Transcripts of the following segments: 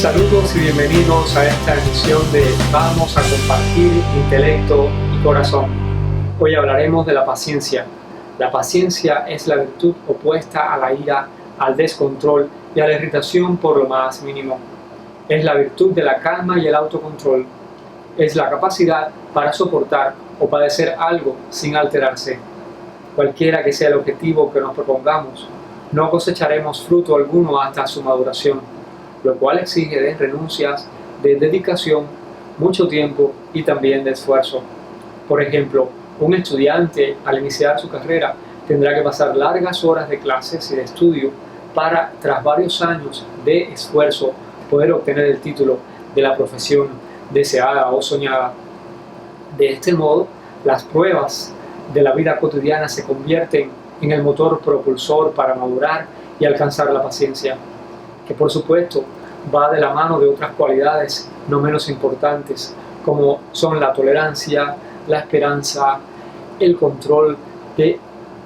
Saludos y bienvenidos a esta emisión de Vamos a compartir intelecto y corazón. Hoy hablaremos de la paciencia. La paciencia es la virtud opuesta a la ira, al descontrol y a la irritación por lo más mínimo. Es la virtud de la calma y el autocontrol. Es la capacidad para soportar o padecer algo sin alterarse. Cualquiera que sea el objetivo que nos propongamos, no cosecharemos fruto alguno hasta su maduración, lo cual exige de renuncias, de dedicación, mucho tiempo y también de esfuerzo. Por ejemplo, un estudiante al iniciar su carrera tendrá que pasar largas horas de clases y de estudio para, tras varios años de esfuerzo, poder obtener el título de la profesión deseada o soñada. De este modo, las pruebas de la vida cotidiana se convierten en el motor propulsor para madurar y alcanzar la paciencia, que por supuesto va de la mano de otras cualidades no menos importantes, como son la tolerancia, la esperanza, el control de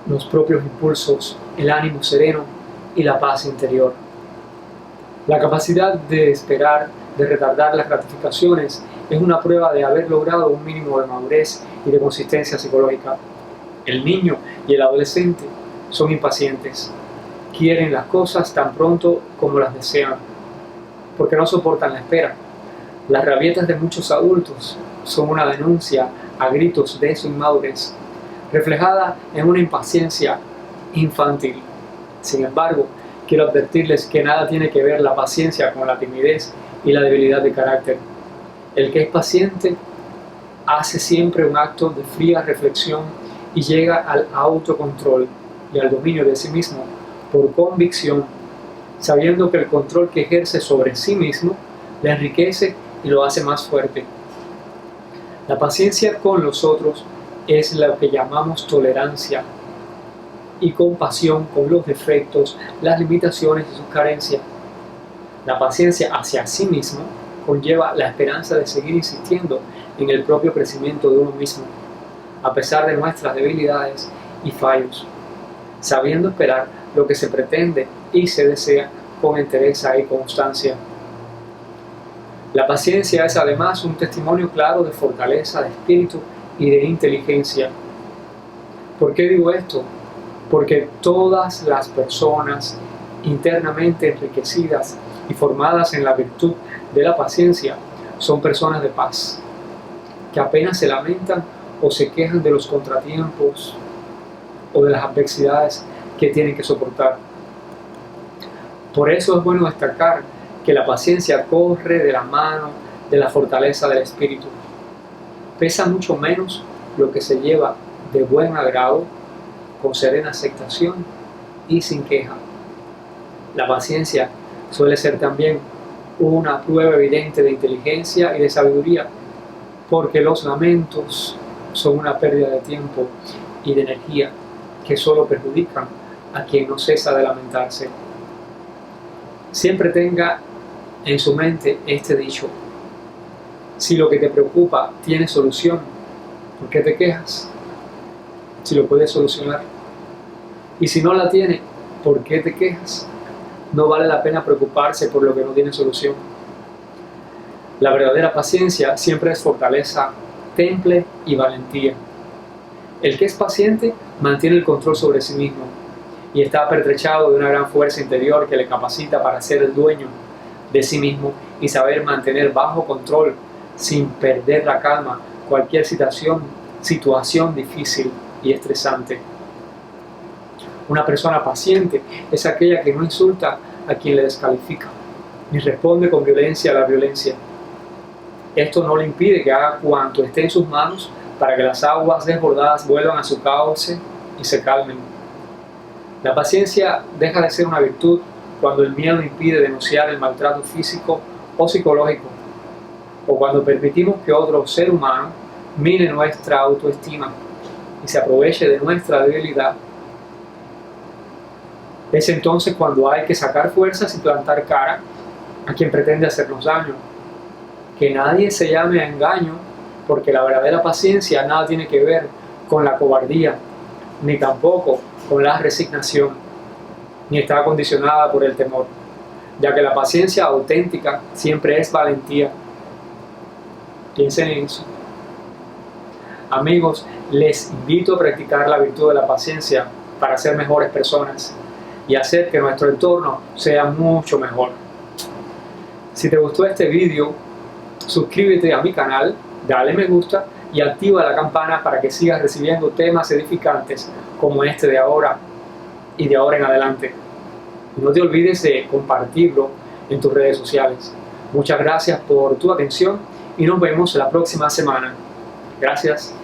los propios impulsos, el ánimo sereno y la paz interior. La capacidad de esperar, de retardar las gratificaciones, es una prueba de haber logrado un mínimo de madurez y de consistencia psicológica. El niño y el adolescente son impacientes. Quieren las cosas tan pronto como las desean, porque no soportan la espera. Las rabietas de muchos adultos son una denuncia a gritos de su inmadurez, reflejada en una impaciencia infantil. Sin embargo, quiero advertirles que nada tiene que ver la paciencia con la timidez y la debilidad de carácter. El que es paciente hace siempre un acto de fría reflexión y llega al autocontrol y al dominio de sí mismo por convicción, sabiendo que el control que ejerce sobre sí mismo le enriquece y lo hace más fuerte. La paciencia con los otros es lo que llamamos tolerancia y compasión con los defectos, las limitaciones y sus carencias. La paciencia hacia sí mismo conlleva la esperanza de seguir insistiendo en el propio crecimiento de uno mismo, a pesar de nuestras debilidades y fallos, sabiendo esperar lo que se pretende y se desea con entereza y constancia. La paciencia es además un testimonio claro de fortaleza de espíritu y de inteligencia. ¿Por qué digo esto? Porque todas las personas internamente enriquecidas y formadas en la virtud de la paciencia son personas de paz, que apenas se lamentan o se quejan de los contratiempos o de las adversidades que tienen que soportar. Por eso es bueno destacar que la paciencia corre de la mano de la fortaleza del espíritu. Pesa mucho menos lo que se lleva de buen agrado, con serena aceptación y sin queja. La paciencia suele ser también una prueba evidente de inteligencia y de sabiduría, porque los lamentos son una pérdida de tiempo y de energía que solo perjudican a quien no cesa de lamentarse. Siempre tenga en su mente este dicho: si lo que te preocupa tiene solución, ¿por qué te quejas? Si lo puedes solucionar. Y si no la tiene, ¿por qué te quejas? No vale la pena preocuparse por lo que no tiene solución. La verdadera paciencia siempre es fortaleza, temple y valentía. El que es paciente mantiene el control sobre sí mismo y está pertrechado de una gran fuerza interior que le capacita para ser el dueño de sí mismo y saber mantener bajo control, sin perder la calma, cualquier situación difícil y estresante. Una persona paciente es aquella que no insulta a quien le descalifica, ni responde con violencia a la violencia. Esto no le impide que haga cuanto esté en sus manos para que las aguas desbordadas vuelvan a su cauce y se calmen. La paciencia deja de ser una virtud cuando el miedo impide denunciar el maltrato físico o psicológico, o cuando permitimos que otro ser humano mine nuestra autoestima y se aproveche de nuestra debilidad. Es entonces cuando hay que sacar fuerzas y plantar cara a quien pretende hacernos daño. Que nadie se llame a engaño, porque la verdadera paciencia nada tiene que ver con la cobardía, ni tampoco con la resignación, ni está condicionada por el temor. ya que la paciencia auténtica siempre es valentía. Piensen en eso. Amigos, les invito a practicar la virtud de la paciencia para ser mejores personas y hacer que nuestro entorno sea mucho mejor. Si te gustó este video, suscríbete a mi canal, dale me gusta y activa la campana para que sigas recibiendo temas edificantes como este de ahora y de ahora en adelante. No te olvides de compartirlo en tus redes sociales. Muchas gracias por tu atención y nos vemos la próxima semana. Gracias.